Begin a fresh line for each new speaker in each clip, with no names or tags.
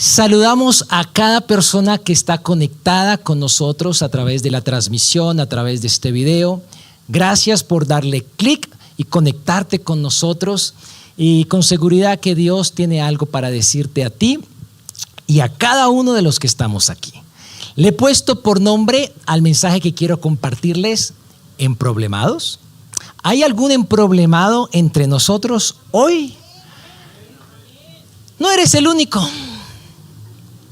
Saludamos a cada persona que está conectada con nosotros a través de la transmisión, a través de este video. Gracias por darle clic y conectarte con nosotros. Y con seguridad que Dios tiene algo para decirte a ti y a cada uno de los que estamos aquí. Le he puesto por nombre al mensaje que quiero compartirles: ¿emproblemados? ¿Hay algún emproblemado entre nosotros hoy? No eres el único,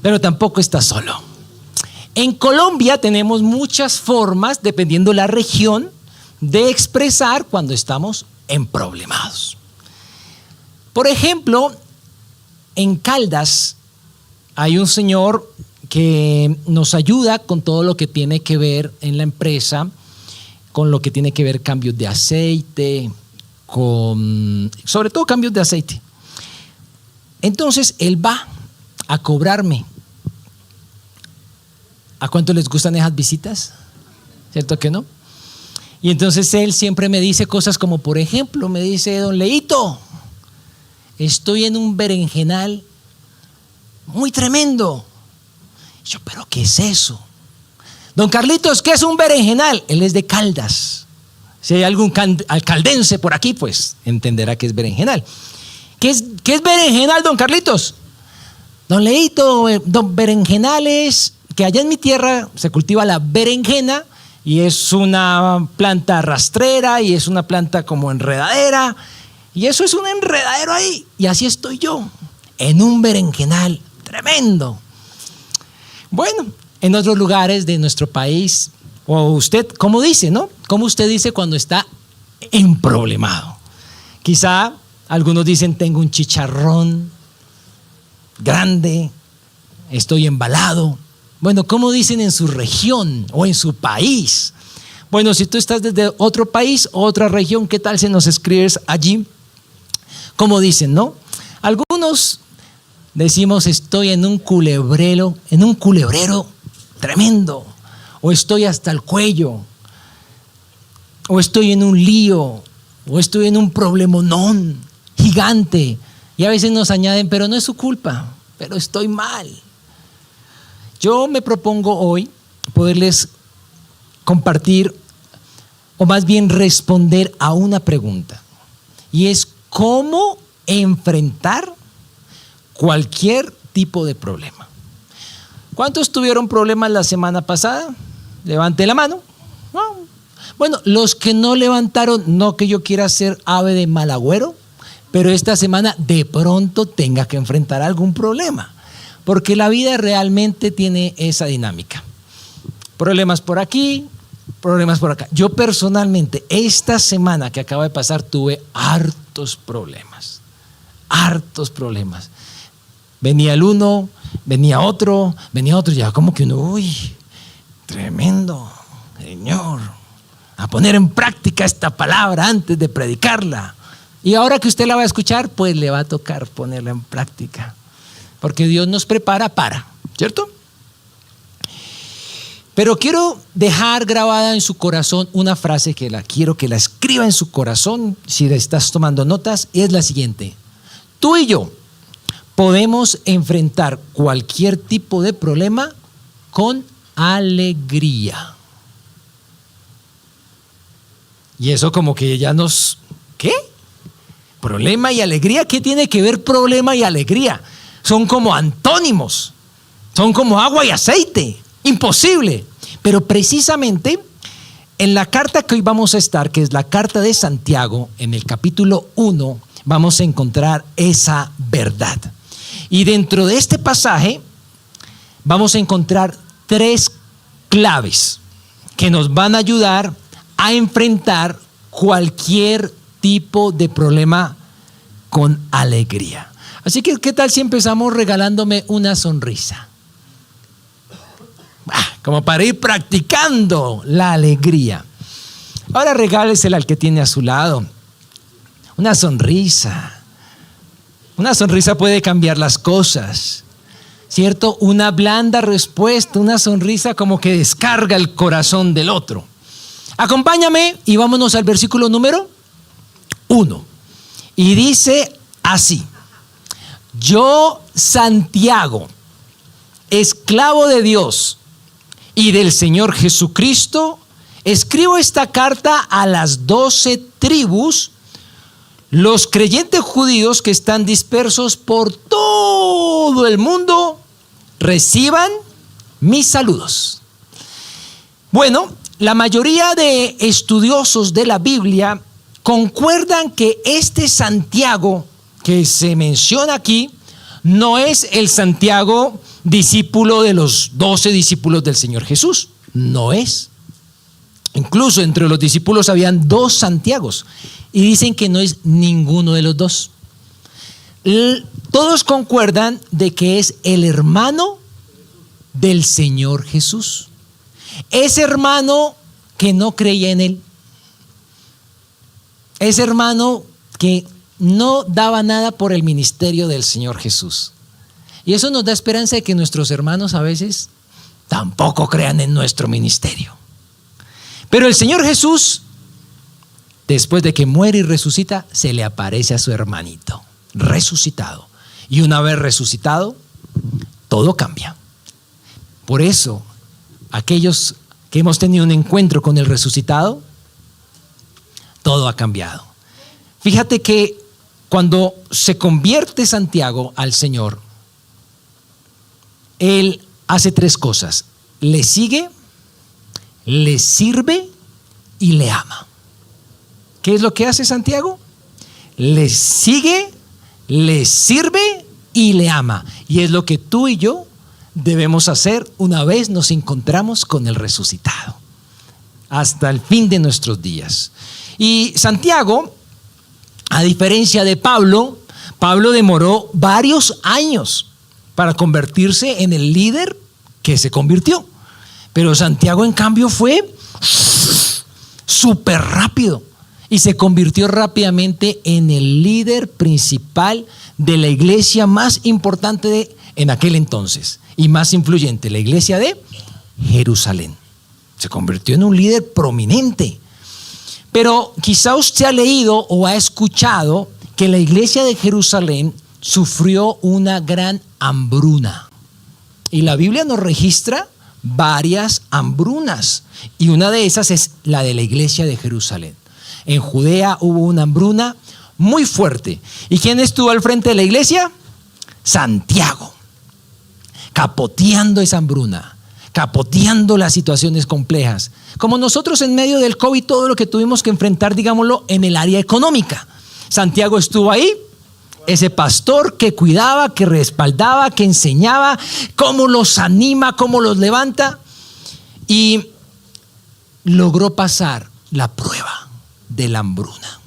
pero tampoco estás solo. En Colombia tenemos muchas formas, dependiendo la región, de expresar cuando estamos emproblemados. Por ejemplo, en Caldas hay un señor que nos ayuda con todo lo que tiene que ver en la empresa, con lo que tiene que ver cambios de aceite, sobre todo cambios de aceite. Entonces él va a cobrarme. ¿A cuánto les gustan esas visitas? ¿Cierto que no? Y entonces él siempre me dice cosas como, por ejemplo, me dice: don Leito, estoy en un berenjenal muy tremendo. Yo, ¿pero qué es eso? Don Carlitos, ¿qué es un berenjenal? Él es de Caldas. Si hay algún caldense por aquí, pues entenderá que es berenjenal. ¿Qué es berenjenal, don Carlitos? Don Leito, don berenjenales, que allá en mi tierra se cultiva la berenjena y es una planta rastrera y es una planta como enredadera. Y eso es un enredadero ahí. Y así estoy yo, en un berenjenal tremendo. Bueno, en otros lugares de nuestro país, o usted, ¿cómo dice, no? ¿Cómo usted dice cuando está emproblemado? Quizá algunos dicen: tengo un chicharrón grande, estoy embalado. Bueno, ¿cómo dicen en su región o en su país? Bueno, si tú estás desde otro país o otra región, ¿qué tal si nos escribes allí? ¿Cómo dicen, no? Algunos decimos: estoy en un culebrero tremendo, o estoy hasta el cuello, o estoy en un lío, o estoy en un problemonón gigante. Y a veces nos añaden: pero no es su culpa, pero estoy mal. Yo me propongo hoy poderles compartir, o más bien responder a una pregunta, y es: ¿cómo enfrentar cualquier tipo de problema? ¿Cuántos tuvieron problemas la semana pasada? Levante la mano. No. Bueno, los que no levantaron, no que yo quiera ser ave de mal agüero, pero esta semana de pronto tenga que enfrentar algún problema, porque la vida realmente tiene esa dinámica. Problemas por aquí, problemas por acá. Yo personalmente, esta semana que acaba de pasar, tuve hartos problemas. Venía el uno, venía otro, ya como que uno, uy, tremendo, Señor, a poner en práctica esta palabra antes de predicarla. Y ahora que usted la va a escuchar, pues le va a tocar ponerla en práctica, porque Dios nos prepara para, ¿cierto? Pero quiero dejar grabada en su corazón una frase que quiero que la escriba en su corazón, si le estás tomando notas, y es la siguiente: tú y yo podemos enfrentar cualquier tipo de problema con alegría. Y eso como que ya nos... ¿Qué? ¿Problema y alegría? ¿Qué tiene que ver problema y alegría? Son como antónimos, son como agua y aceite, imposible. Pero precisamente en la carta que hoy vamos a estar, que es la carta de Santiago, en el capítulo 1, vamos a encontrar esa verdad. Y dentro de este pasaje vamos a encontrar 3 claves que nos van a ayudar a enfrentar cualquier tipo de problema con alegría. Así que, ¿qué tal si empezamos regalándome una sonrisa? Como para ir practicando la alegría. Ahora regálesela al que tiene a su lado. Una sonrisa. Una sonrisa puede cambiar las cosas, ¿cierto? Una blanda respuesta, una sonrisa como que descarga el corazón del otro. Acompáñame y vámonos al versículo número 1. Y dice así: yo, Santiago, esclavo de Dios y del Señor Jesucristo, escribo esta carta a las 12 tribus, los creyentes judíos que están dispersos por todo el mundo, reciban mis saludos. Bueno, la mayoría de estudiosos de la Biblia concuerdan que este Santiago que se menciona aquí no es el Santiago discípulo de los 12 discípulos del Señor Jesús. No es. Incluso entre los discípulos habían 2 Santiagos y dicen que no es ninguno de los 2. Todos concuerdan de que es el hermano del Señor Jesús. Ese hermano que no creía en él. Ese hermano que no daba nada por el ministerio del Señor Jesús. Y eso nos da esperanza de que nuestros hermanos a veces tampoco crean en nuestro ministerio. Pero el Señor Jesús, después de que muere y resucita, se le aparece a su hermanito, resucitado. Y una vez resucitado, todo cambia. Por eso, aquellos que hemos tenido un encuentro con el resucitado, todo ha cambiado. Fíjate que cuando se convierte Santiago al Señor, él hace 3 cosas: le sigue, le sirve y le ama. ¿Qué es lo que hace Santiago? Le sigue, le sirve y le ama. Y es lo que tú y yo debemos hacer una vez nos encontramos con el resucitado, hasta el fin de nuestros días. Y Santiago, a diferencia de Pablo, Pablo demoró varios años para convertirse en el líder que se convirtió. Pero Santiago, en cambio, fue súper rápido y se convirtió rápidamente en el líder principal de la iglesia más importante en aquel entonces y más influyente, la iglesia de Jerusalén. Se convirtió en un líder prominente. Pero quizá usted ha leído o ha escuchado que la iglesia de Jerusalén sufrió una gran hambruna. Y la Biblia nos registra varias hambrunas. Y una de esas es la de la iglesia de Jerusalén. En Judea hubo una hambruna muy fuerte. ¿Y quién estuvo al frente de la iglesia? Santiago. Capoteando esa hambruna, capoteando las situaciones complejas. Como nosotros en medio del COVID, todo lo que tuvimos que enfrentar, digámoslo, en el área económica. Santiago estuvo ahí, ese pastor que cuidaba, que respaldaba, que enseñaba, cómo los anima, cómo los levanta, y logró pasar la prueba de la hambruna.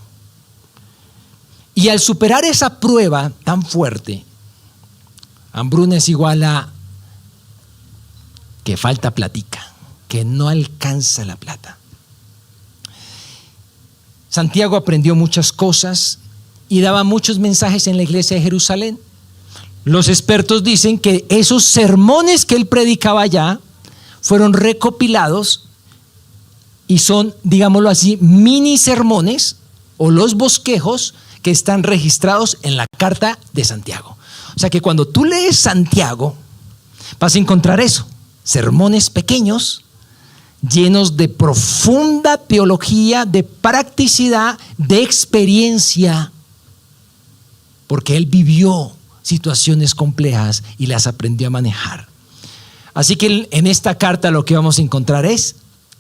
Y al superar esa prueba tan fuerte, hambruna es igual a que falta platica, que no alcanza la plata. Santiago aprendió muchas cosas y daba muchos mensajes en la iglesia de Jerusalén. Los expertos dicen que esos sermones que él predicaba allá fueron recopilados y son, digámoslo así, mini sermones o los bosquejos que están registrados en la carta de Santiago. O sea que cuando tú lees Santiago vas a encontrar eso, sermones pequeños llenos de profunda teología, de practicidad, de experiencia, porque él vivió situaciones complejas y las aprendió a manejar. Así que en esta carta lo que vamos a encontrar es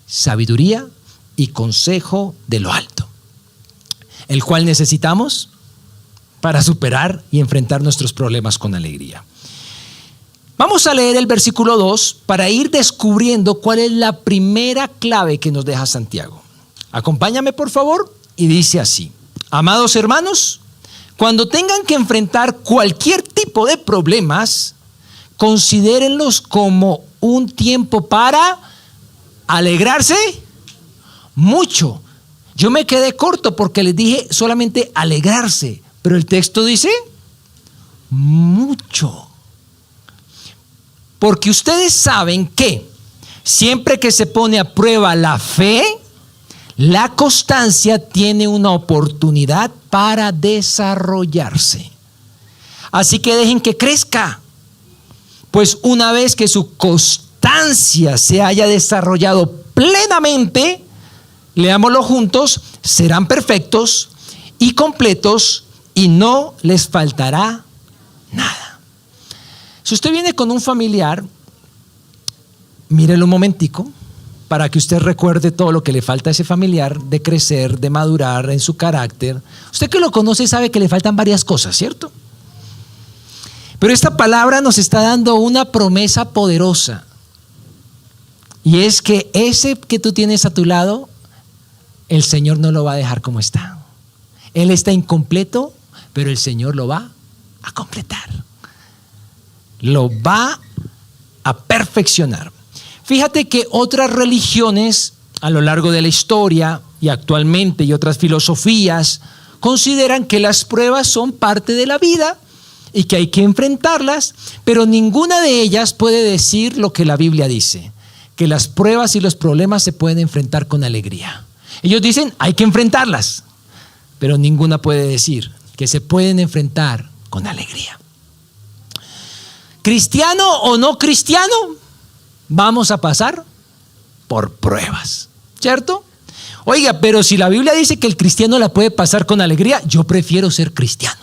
sabiduría y consejo de lo alto, el cual necesitamos para superar y enfrentar nuestros problemas con alegría. Vamos a leer el versículo 2 para ir descubriendo cuál es la primera clave que nos deja Santiago. Acompáñame, por favor, y dice así: amados hermanos, cuando tengan que enfrentar cualquier tipo de problemas, considérenlos como un tiempo para alegrarse mucho. Yo me quedé corto porque les dije solamente alegrarse, pero el texto dice mucho. Porque ustedes saben que siempre que se pone a prueba la fe, la constancia tiene una oportunidad para desarrollarse. Así que dejen que crezca. Pues una vez que su constancia se haya desarrollado plenamente, leámoslo juntos, serán perfectos y completos y no les faltará nada. Si usted viene con un familiar, mírelo un momentico para que usted recuerde todo lo que le falta a ese familiar de crecer, de madurar en su carácter. Usted que lo conoce sabe que le faltan varias cosas, ¿cierto? Pero esta palabra nos está dando una promesa poderosa. Y es que ese que tú tienes a tu lado, el Señor no lo va a dejar como está. Él está incompleto, pero el Señor lo va a completar. Lo va a perfeccionar. Fíjate que otras religiones a lo largo de la historia y actualmente y otras filosofías consideran que las pruebas son parte de la vida y que hay que enfrentarlas, pero ninguna de ellas puede decir lo que la Biblia dice, que las pruebas y los problemas se pueden enfrentar con alegría. Ellos dicen hay que enfrentarlas, pero ninguna puede decir que se pueden enfrentar con alegría. Cristiano o no cristiano, vamos a pasar por pruebas, ¿cierto? Oiga, pero si la Biblia dice que el cristiano la puede pasar con alegría, yo prefiero ser cristiano.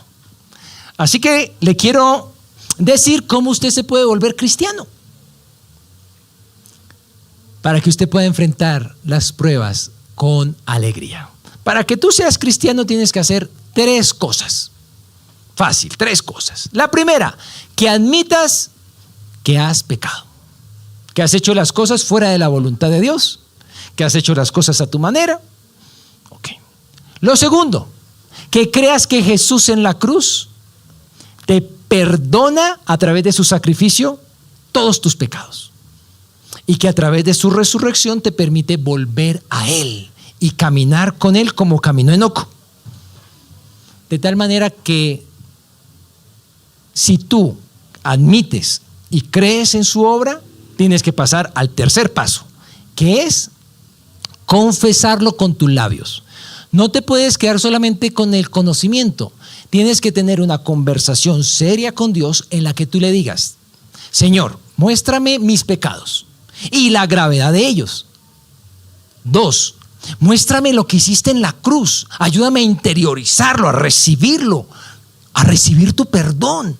Así que le quiero decir cómo usted se puede volver cristiano. Para que usted pueda enfrentar las pruebas con alegría. Para que tú seas cristiano tienes que hacer 3 cosas. Fácil, 3 cosas. La primera, que admitas que has pecado. Que has hecho las cosas fuera de la voluntad de Dios. Que has hecho las cosas a tu manera. Okay. Lo segundo, que creas que Jesús en la cruz te perdona a través de su sacrificio todos tus pecados. Y que a través de su resurrección te permite volver a Él y caminar con Él como caminó Enoco. De tal manera que si tú admites y crees en su obra, tienes que pasar al tercer paso, que es confesarlo con tus labios. No te puedes quedar solamente con el conocimiento. Tienes que tener una conversación seria con Dios en la que tú le digas: Señor, muéstrame mis pecados y la gravedad de ellos. 2, muéstrame lo que hiciste en la cruz. Ayúdame a interiorizarlo, a recibirlo, a recibir tu perdón.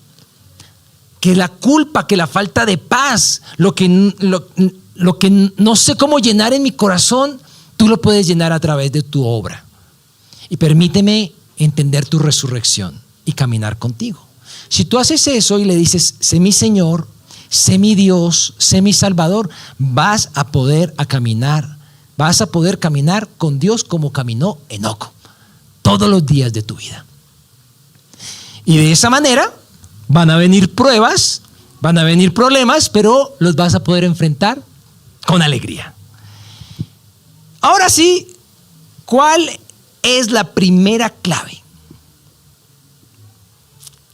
Que la culpa, que la falta de paz, lo que no sé cómo llenar en mi corazón, tú lo puedes llenar a través de tu obra. Y permíteme entender tu resurrección y caminar contigo. Si tú haces eso y le dices: sé mi Señor, sé mi Dios, sé mi Salvador, vas a poder caminar con Dios como caminó Enoco todos los días de tu vida. Y de esa manera van a venir pruebas, van a venir problemas, pero los vas a poder enfrentar con alegría. Ahora sí, ¿cuál es la primera clave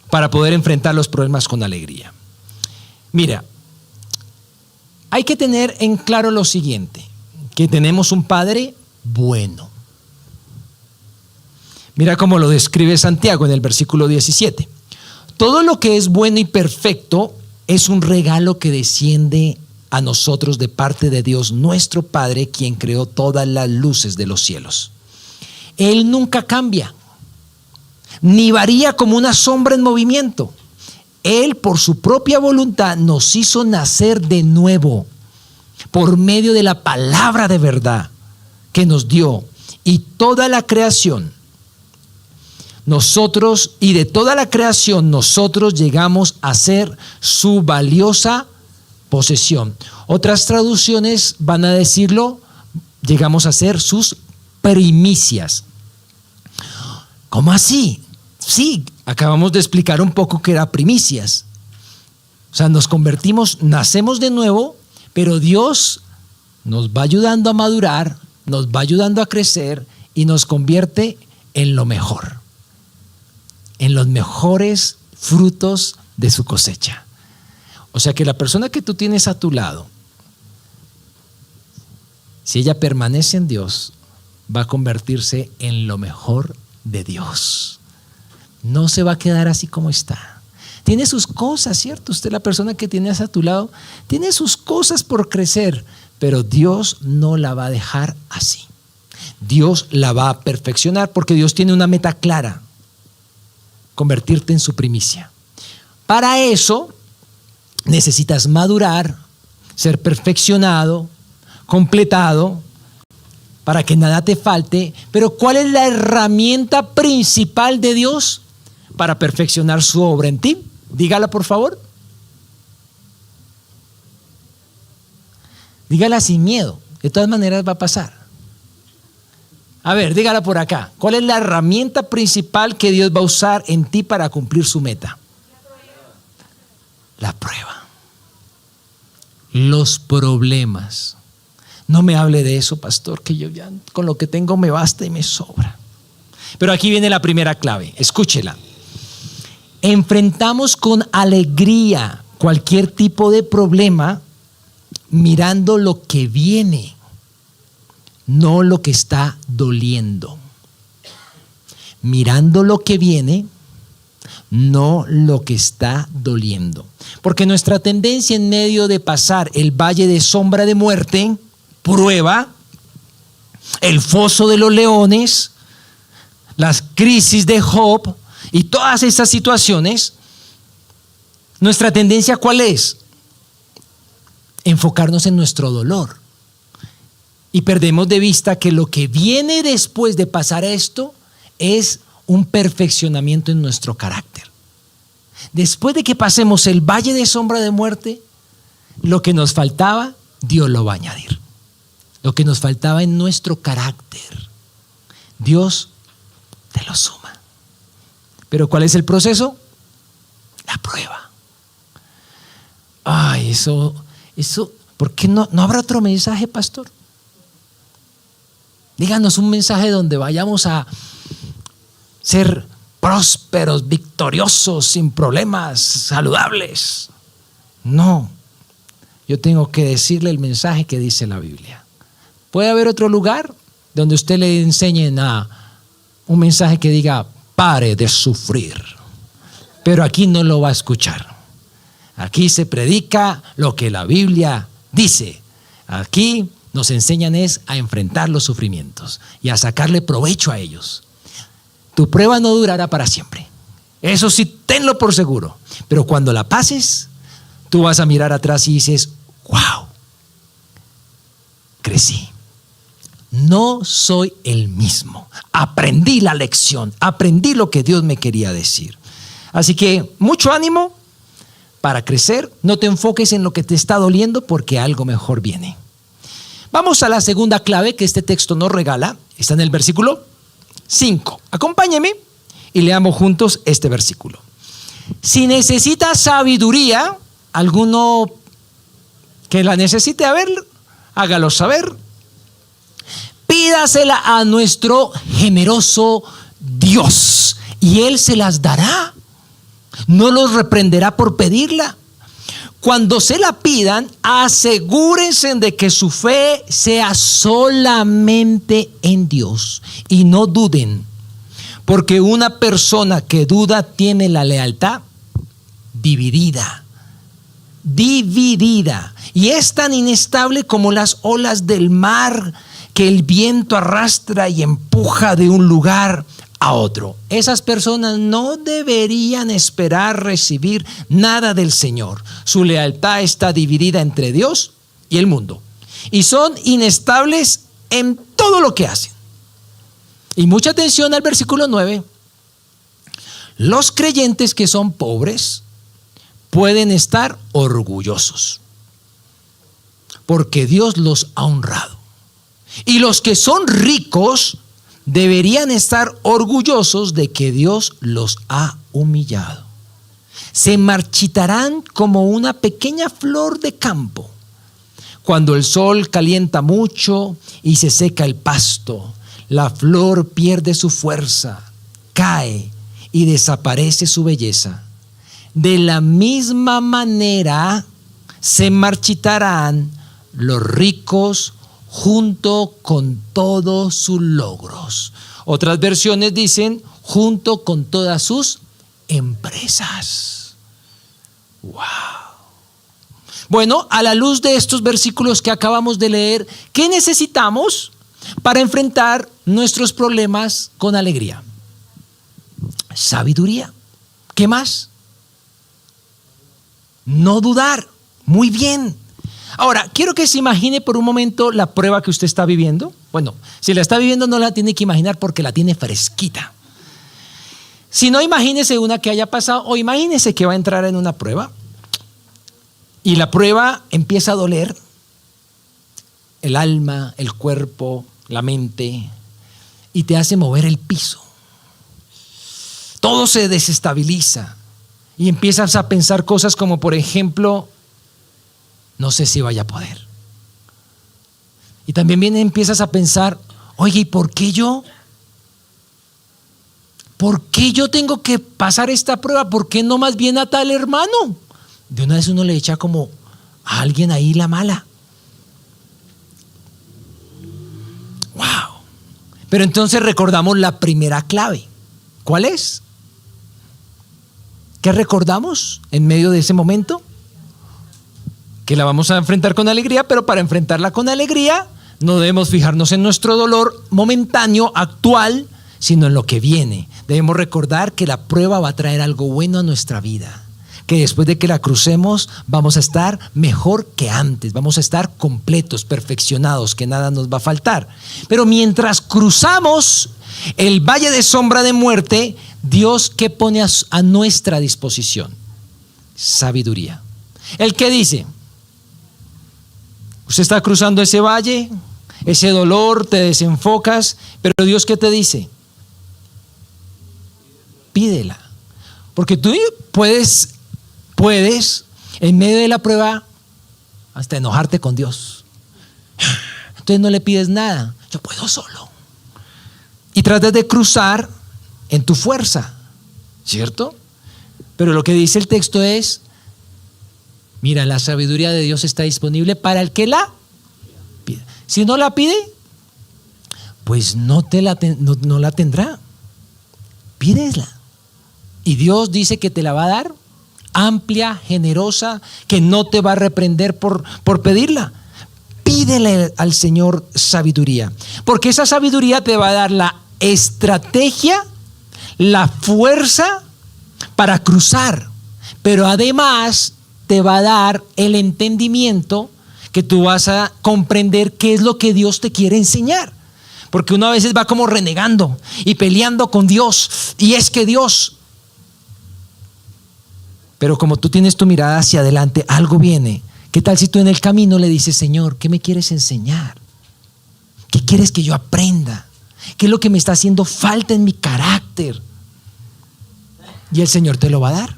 para poder enfrentar los problemas con alegría? Mira, hay que tener en claro lo siguiente, que tenemos un Padre bueno. Mira cómo lo describe Santiago en el versículo 17. Todo lo que es bueno y perfecto es un regalo que desciende a nosotros de parte de Dios nuestro Padre, quien creó todas las luces de los cielos. Él nunca cambia, ni varía como una sombra en movimiento. Él, por su propia voluntad, nos hizo nacer de nuevo por medio de la palabra de verdad que nos dio, y toda la creación. Nosotros, y de toda la creación, nosotros llegamos a ser su valiosa posesión. Otras traducciones van a decirlo, llegamos a ser sus primicias. ¿Cómo así? Sí, acabamos de explicar un poco qué era primicias. O sea, nos convertimos, nacemos de nuevo, pero Dios nos va ayudando a madurar, nos va ayudando a crecer y nos convierte en lo mejor, en los mejores frutos de su cosecha. O sea que la persona que tú tienes a tu lado, si ella permanece en Dios, va a convertirse en lo mejor de Dios. No se va a quedar así como está. tiene sus cosas, ¿cierto? Usted, la persona que tienes a tu lado, tiene sus cosas por crecer, pero Dios no la va a dejar así. Dios la va a perfeccionar porque Dios tiene una meta clara: convertirte en su primicia. Para eso necesitas madurar, ser perfeccionado, completado, para que nada te falte. Pero ¿cuál es la herramienta principal de Dios para perfeccionar su obra en ti? Dígala, por favor. Dígala sin miedo. De todas maneras va a pasar. A ver, dígala por acá. ¿Cuál es la herramienta principal que Dios va a usar en ti para cumplir su meta? La prueba. Los problemas. No me hable de eso, pastor, que yo ya con lo que tengo me basta y me sobra. Pero aquí viene la primera clave, escúchela. Enfrentamos con alegría cualquier tipo de problema mirando lo que viene, no lo que está doliendo. Mirando lo que viene, no lo que está doliendo. Porque nuestra tendencia en medio de pasar el valle de sombra de muerte, prueba, el foso de los leones, las crisis de Job y todas esas situaciones, nuestra tendencia ¿cuál es? Enfocarnos en nuestro dolor. Y perdemos de vista que lo que viene después de pasar esto es un perfeccionamiento en nuestro carácter. Después de que pasemos el valle de sombra de muerte, lo que nos faltaba, Dios lo va a añadir. Lo que nos faltaba en nuestro carácter, Dios te lo suma. Pero ¿cuál es el proceso? La prueba. Ay, eso, ¿por qué no habrá otro mensaje, pastor? Díganos un mensaje donde vayamos a ser prósperos, victoriosos, sin problemas, saludables. No, yo tengo que decirle el mensaje que dice la Biblia. ¿Puede haber otro lugar donde usted le enseñen un mensaje que diga pare de sufrir? Pero aquí no lo va a escuchar. Aquí se predica lo que la Biblia dice. Aquí nos enseñan es a enfrentar los sufrimientos y a sacarle provecho a ellos. Tu prueba no durará para siempre. Eso sí, tenlo por seguro. Pero cuando la pases, tú vas a mirar atrás y dices, wow, crecí. No soy el mismo. Aprendí la lección, aprendí lo que Dios me quería decir. Así que mucho ánimo para crecer. No te enfoques en lo que te está doliendo porque algo mejor viene. Vamos a la segunda clave que este texto nos regala. Está en el versículo 5. Acompáñeme y leamos juntos este versículo. Si necesitas sabiduría, alguno que la necesite, hágalo saber. Pídasela a nuestro generoso Dios y Él se las dará. No los reprenderá por pedirla. Cuando se la pidan, asegúrense de que su fe sea solamente en Dios y no duden, porque una persona que duda tiene la lealtad dividida y es tan inestable como las olas del mar que el viento arrastra y empuja de un lugar a otro. Esas personas no deberían esperar recibir nada del Señor. Su lealtad está dividida entre Dios y el mundo y son inestables en todo lo que hacen. Y mucha atención al versículo 9. Los creyentes que son pobres pueden estar orgullosos porque Dios los ha honrado. Y los que son ricos deberían estar orgullosos de que Dios los ha humillado. Se marchitarán como una pequeña flor de campo cuando el sol calienta mucho y se seca el pasto. La flor pierde su fuerza, cae y desaparece su belleza. De la misma manera se marchitarán los ricos junto con todos sus logros. Otras versiones dicen junto con todas sus empresas. Wow. Bueno, a la luz de estos versículos que acabamos de leer, ¿qué necesitamos para enfrentar nuestros problemas con alegría? Sabiduría. ¿Qué más? No dudar. Muy bien. Ahora, quiero que se imagine por un momento la prueba que usted está viviendo. Bueno, si la está viviendo no la tiene que imaginar porque la tiene fresquita. Si no, imagínese una que haya pasado o imagínese que va a entrar en una prueba y la prueba empieza a doler el alma, el cuerpo, la mente y te hace mover el piso. Todo se desestabiliza y empiezas a pensar cosas como, por ejemplo, no sé si vaya a poder. Y también empiezas a pensar, oye, ¿y por qué yo? ¿Por qué yo tengo que pasar esta prueba? ¿Por qué no más bien a tal hermano? De una vez uno le echa como a alguien ahí la mala. Wow. Pero entonces recordamos la primera clave. ¿Cuál es? ¿Qué recordamos en medio de ese momento? Que la vamos a enfrentar con alegría, pero para enfrentarla con alegría no debemos fijarnos en nuestro dolor momentáneo, actual, sino en lo que viene. Debemos recordar que la prueba va a traer algo bueno a nuestra vida, que después de que la crucemos vamos a estar mejor que antes, vamos a estar completos, perfeccionados, que nada nos va a faltar. Pero mientras cruzamos el valle de sombra de muerte, Dios, ¿qué pone a nuestra disposición? Sabiduría. ¿El qué dice? Usted está cruzando ese valle, ese dolor, te desenfocas, pero Dios, ¿qué te dice? Pídela. Porque tú puedes en medio de la prueba hasta enojarte con Dios. Entonces no le pides nada, yo puedo solo. Y tratas de cruzar en tu fuerza, ¿cierto? Pero lo que dice el texto es, mira, la sabiduría de Dios está disponible para el que la pide. Si no la pide, pues no la tendrá. Pídela. Y Dios dice que te la va a dar amplia, generosa, que no te va a reprender por pedirla. Pídele al Señor sabiduría, porque esa sabiduría te va a dar la estrategia, la fuerza para cruzar, pero además te va a dar el entendimiento que tú vas a comprender qué es lo que Dios te quiere enseñar. Porque uno a veces va como renegando y peleando con Dios, y es que Dios, pero como tú tienes tu mirada hacia adelante, algo viene. ¿Qué tal si tú en el camino le dices, Señor, ¿qué me quieres enseñar? ¿Qué quieres que yo aprenda? ¿Qué es lo que me está haciendo falta en mi carácter? Y el Señor te lo va a dar.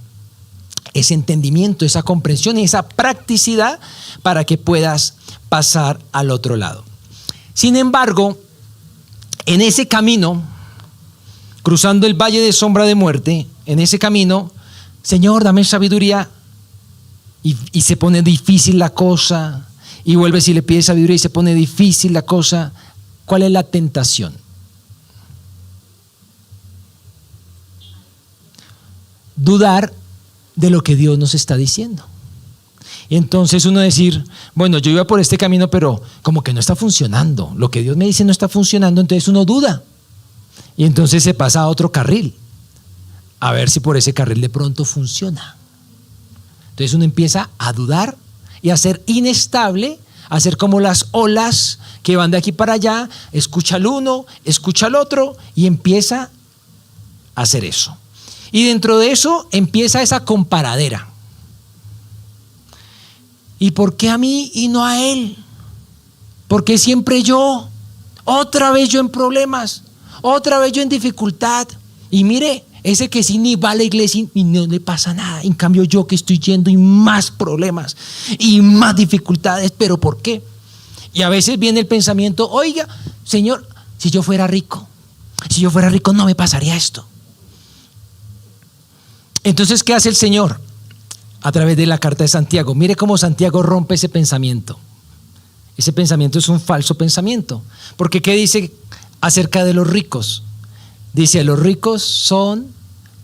Ese entendimiento, esa comprensión y esa practicidad para que puedas pasar al otro lado. Sin embargo, en ese camino, cruzando el valle de sombra de muerte, en ese camino, Señor, dame sabiduría, y se pone difícil la cosa, y vuelves y le pides sabiduría y se pone difícil la cosa. ¿Cuál es la tentación? Dudar de lo que Dios nos está diciendo. Y entonces uno decir, bueno, yo iba por este camino, pero como que no está funcionando. Lo que Dios me dice no está funcionando, entonces uno duda. Y entonces se pasa a otro carril, a ver si por ese carril de pronto funciona. Entonces uno empieza a dudar y a ser inestable, a ser como las olas que van de aquí para allá, escucha al uno, escucha al otro y empieza a hacer eso. Y dentro de eso empieza esa comparadera. ¿Y por qué a mí y no a él? ¿Por qué siempre yo? Otra vez yo en problemas, otra vez yo en dificultad. Y mire, ese que sí ni va a la iglesia y no le pasa nada. En cambio yo que estoy yendo y más problemas y más dificultades. ¿Pero por qué? Y a veces viene el pensamiento, oiga, Señor, si yo fuera rico no me pasaría esto. Entonces, ¿qué hace el Señor? A través de la carta de Santiago. Mire cómo Santiago rompe ese pensamiento. Ese pensamiento es un falso pensamiento. Porque ¿qué dice acerca de los ricos? Dice, los ricos son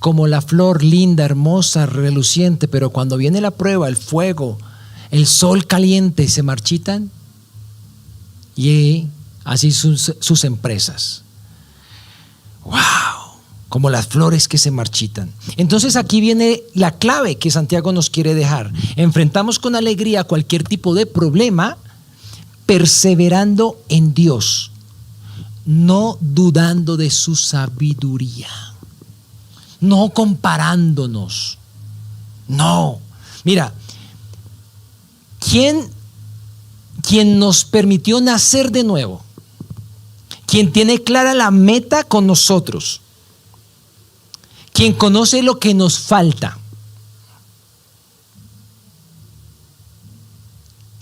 como la flor linda, hermosa, reluciente, pero cuando viene la prueba, el fuego, el sol caliente, se marchitan. Y así sus empresas. ¡Wow! Como las flores que se marchitan. Entonces aquí viene la clave que Santiago nos quiere dejar. Enfrentamos con alegría cualquier tipo de problema, perseverando en Dios, no dudando de su sabiduría, no comparándonos. No. Mira, ¿quién nos permitió nacer de nuevo? ¿Quién tiene clara la meta con nosotros? ¿Quién conoce lo que nos falta?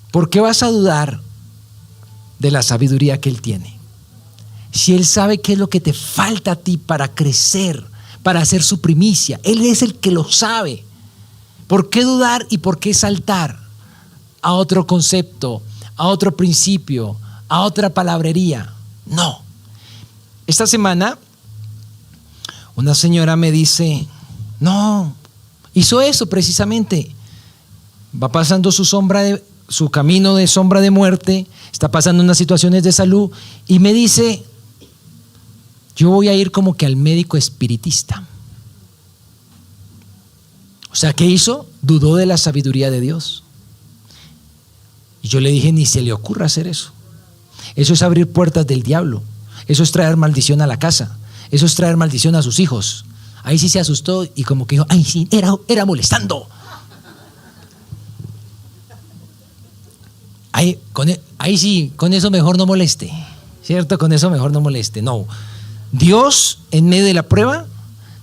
¿Por qué vas a dudar de la sabiduría que Él tiene? Si Él sabe qué es lo que te falta a ti para crecer, para hacer su primicia. Él es el que lo sabe. ¿Por qué dudar y por qué saltar a otro concepto, a otro principio, a otra palabrería? No. Esta semana una señora me dice, no, hizo eso precisamente. Va pasando su camino de sombra de muerte, está pasando unas situaciones de salud y me dice, yo voy a ir como que al médico espiritista. O sea, ¿qué hizo? Dudó de la sabiduría de Dios. Y yo le dije, ni se le ocurra hacer eso. Eso es abrir puertas del diablo. Eso es traer maldición a la casa. Eso es traer maldición a sus hijos. Ahí sí se asustó y como que dijo, ay sí, era molestando. Ahí sí, con eso mejor no moleste. ¿Cierto? Con eso mejor no moleste. No. Dios, en medio de la prueba,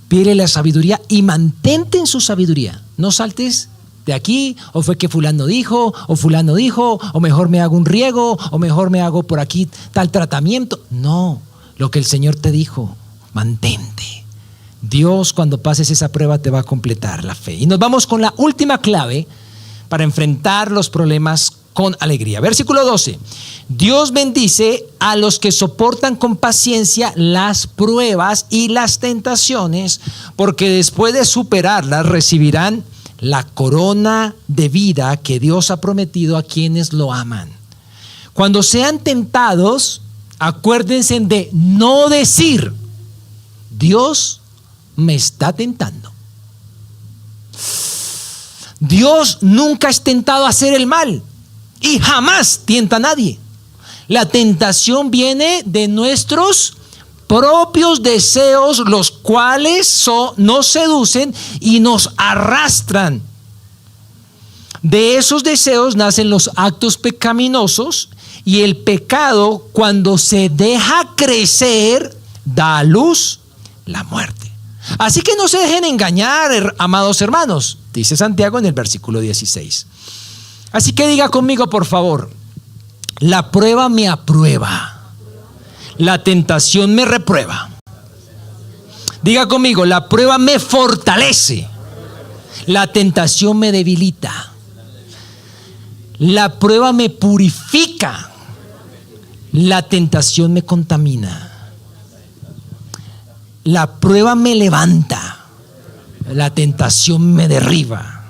pide la sabiduría y mantente en su sabiduría. No saltes de aquí, o fue que fulano dijo, o mejor me hago un riego, o mejor me hago por aquí tal tratamiento. No, lo que el Señor te dijo, mantente. Dios, cuando pases esa prueba, te va a completar la fe. Y nos vamos con la última clave para enfrentar los problemas con alegría. Versículo 12. Dios bendice a los que soportan con paciencia las pruebas y las tentaciones, porque después de superarlas recibirán la corona de vida que Dios ha prometido a quienes lo aman. Cuando sean tentados, acuérdense de no decir, Dios me está tentando. Dios nunca es tentado a hacer el mal y jamás tienta a nadie. La tentación viene de nuestros propios deseos, los cuales nos seducen y nos arrastran. De esos deseos nacen los actos pecaminosos, y el pecado, cuando se deja crecer, da a luz la muerte. Así que no se dejen engañar, amados hermanos, dice Santiago en el versículo 16. Así que diga conmigo, por favor, la prueba me aprueba. La tentación me reprueba. Diga conmigo, la prueba me fortalece. La tentación me debilita. La prueba me purifica. La tentación me contamina. La prueba me levanta. La tentación me derriba.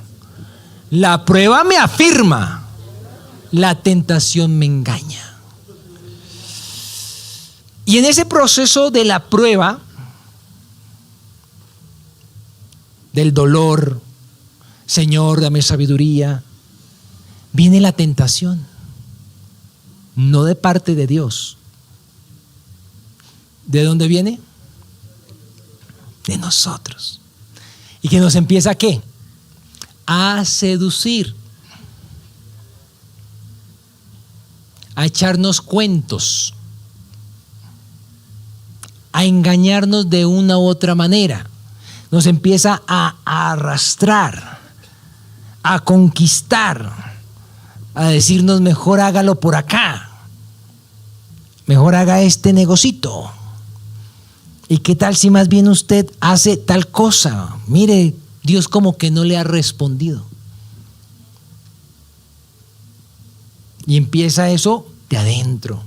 La prueba me afirma. La tentación me engaña. Y en ese proceso de la prueba, del dolor, Señor, dame sabiduría, viene la tentación, no de parte de Dios. ¿De dónde viene? De nosotros. ¿Y que nos empieza a qué? A seducir, a echarnos cuentos, a engañarnos de una u otra manera. Nos empieza a arrastrar, a conquistar, a decirnos mejor hágalo por acá, mejor haga este negocito. ¿Y qué tal si más bien usted hace tal cosa? Mire, Dios como que no le ha respondido. Y empieza eso de adentro,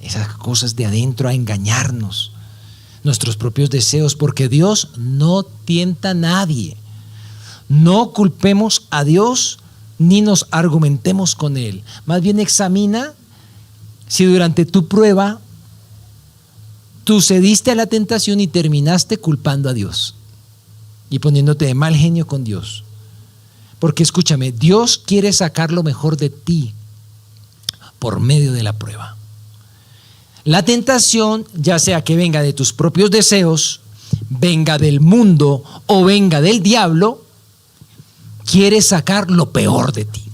esas cosas de adentro a engañarnos. nuestros propios deseos, porque Dios no tienta a nadie. No culpemos a Dios ni nos argumentemos con Él. Más bien examina si durante tu prueba tú cediste a la tentación y terminaste culpando a Dios y poniéndote de mal genio con Dios. Porque escúchame, Dios quiere sacar lo mejor de ti por medio de la prueba. La tentación, ya sea que venga de tus propios deseos, venga del mundo o venga del diablo, quiere sacar lo peor de ti.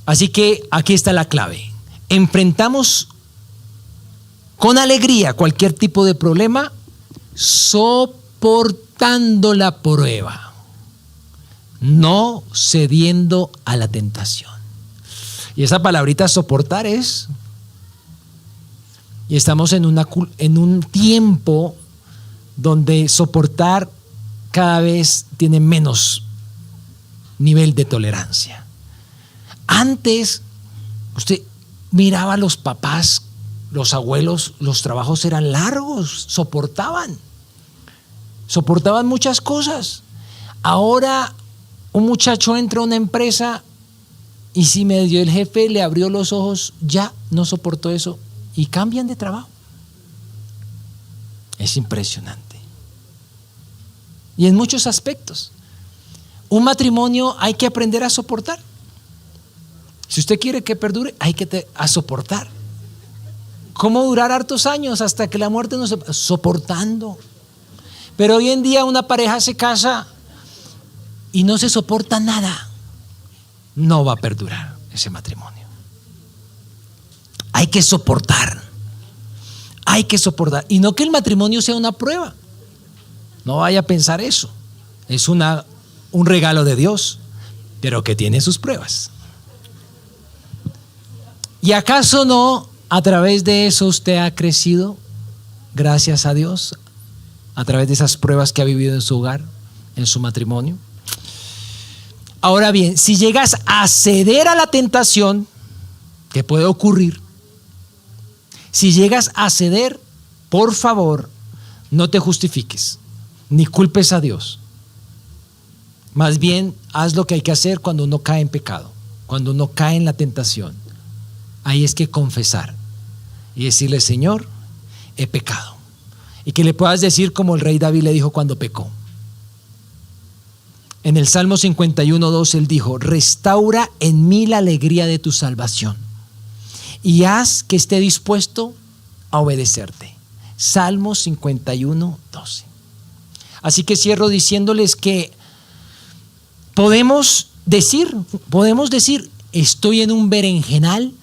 Así que aquí está la clave. Enfrentamos con alegría cualquier tipo de problema, soportando la prueba, no cediendo a la tentación. Y esa palabrita soportar es, y estamos en un tiempo donde soportar cada vez tiene menos nivel de tolerancia. Antes, usted miraba a los papás, los abuelos, los trabajos eran largos, soportaban muchas cosas. Ahora un muchacho entra a una empresa y si medio el jefe le abrió los ojos, ya no soportó eso y cambian de trabajo. Es impresionante. Y en muchos aspectos. Un matrimonio hay que aprender a soportar. Si usted quiere que perdure, hay que soportar. ¿Cómo durar hartos años hasta que la muerte nos separe? Soportando. Pero hoy en día una pareja se casa y no se soporta nada. No va a perdurar ese matrimonio. Hay que soportar. Hay que soportar. Y no que el matrimonio sea una prueba. No vaya a pensar eso. Es un regalo de Dios, pero que tiene sus pruebas. ¿Y acaso no a través de eso usted ha crecido? Gracias a Dios, a través de esas pruebas que ha vivido en su hogar, en su matrimonio. Ahora bien, si llegas a ceder a la tentación, que puede ocurrir, si llegas a ceder, por favor, no te justifiques, ni culpes a Dios. Más bien, haz lo que hay que hacer cuando uno cae en pecado, cuando uno cae en la tentación. Ahí es que confesar y decirle: Señor, he pecado. Y que le puedas decir como el rey David le dijo cuando pecó. En el Salmo 51:2 él dijo: restaura en mí la alegría de tu salvación y haz que esté dispuesto a obedecerte. Salmo 51:12. Así que cierro diciéndoles que podemos decir, estoy en un berenjenal,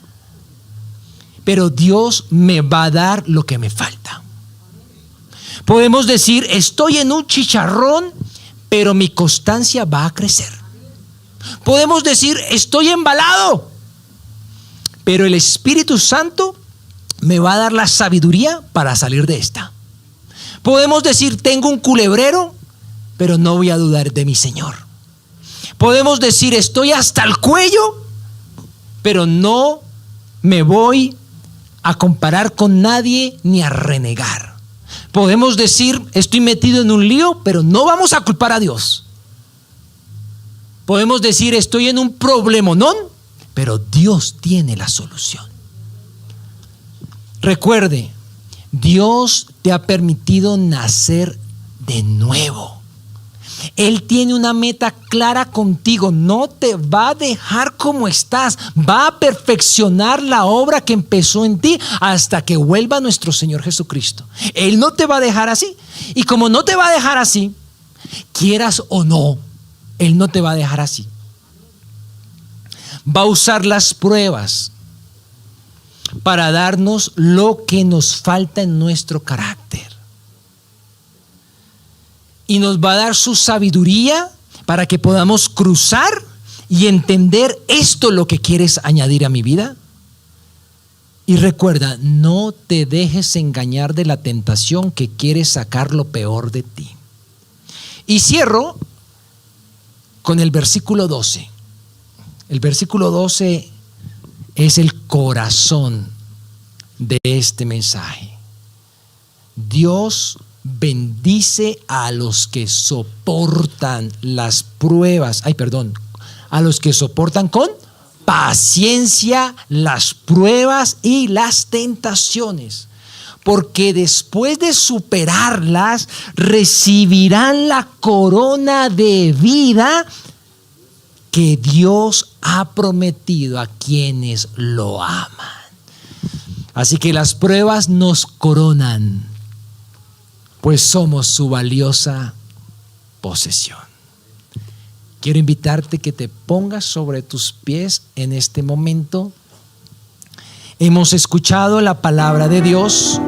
pero Dios me va a dar lo que me falta. Podemos decir, estoy en un chicharrón, pero mi constancia va a crecer. Podemos decir, estoy embalado, pero el Espíritu Santo me va a dar la sabiduría para salir de esta. Podemos decir, tengo un culebrero, pero no voy a dudar de mi Señor. Podemos decir, estoy hasta el cuello, pero no me voy a comparar con nadie ni a renegar. Podemos decir, estoy metido en un lío, pero no vamos a culpar a Dios. Podemos decir, estoy en un problemonón, pero Dios tiene la solución. Recuerde, Dios te ha permitido nacer de nuevo. Él tiene una meta clara contigo. No te va a dejar como estás. Va a perfeccionar la obra que empezó en ti hasta que vuelva nuestro Señor Jesucristo. Él no te va a dejar así. Y como no te va a dejar así, quieras o no, Él no te va a dejar así. Va a usar las pruebas para darnos lo que nos falta en nuestro carácter. Y nos va a dar su sabiduría para que podamos cruzar y entender esto lo que quieres añadir a mi vida. Y recuerda, no te dejes engañar de la tentación que quiere sacar lo peor de ti. Y cierro con el versículo 12. El versículo 12 es el corazón de este mensaje. Dios bendice a los que soportan las pruebas. A los que soportan con paciencia las pruebas y las tentaciones, porque después de superarlas recibirán la corona de vida que Dios ha prometido a quienes lo aman. Así que las pruebas nos coronan, pues somos su valiosa posesión. Quiero invitarte que te pongas sobre tus pies en este momento. Hemos escuchado la palabra de Dios.